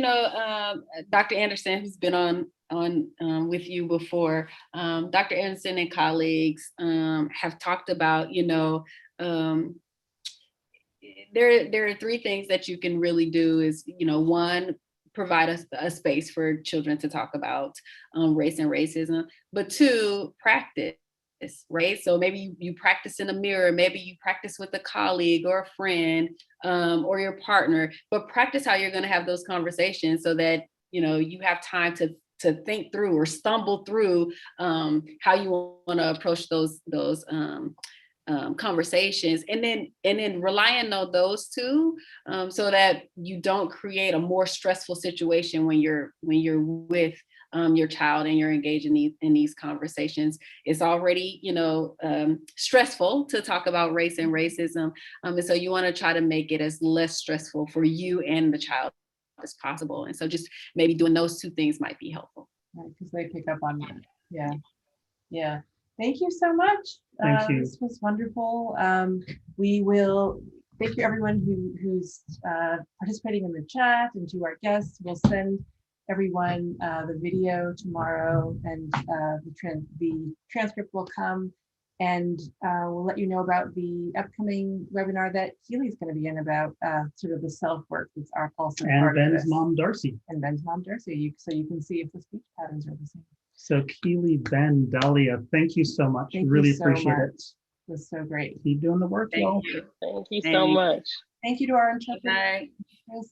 Dr. Anderson, who's been on with you before, Dr. Anderson and colleagues have talked about, there are 3 things that you can really do is, 1, provide a space for children to talk about race and racism, but 2, practice, right? So maybe you practice in a mirror, maybe you practice with a colleague or a friend or your partner, but practice how you're going to have those conversations so that, you have time to think through or stumble through how you want to approach those conversations, and then relying on those 2 so that you don't create a more stressful situation when you're with your child and you're engaged in these conversations. It's already stressful to talk about race and racism, and so you want to try to make it as less stressful for you and the child as possible. And so just maybe doing those 2 things might be helpful. Right, because they pick up on that. Yeah. Thank you so much. Thank you. This was wonderful. We will thank you everyone who's participating in the chat, and to our guests. We'll send everyone the video tomorrow, and the transcript will come, and we'll let you know about the upcoming webinar that Keeley's going to be in about sort of the self-work that's also part of this. Ben's mom Darcy. And Ben's mom Darcy, so you can see if the speech patterns are the same. So Keeley, Ben, Dalhia, thank you so much. Thank really you so appreciate much. it. was so great. Keep doing the work, y'all. Thank you. Thank you so much. Thank you to our interpreters. Bye.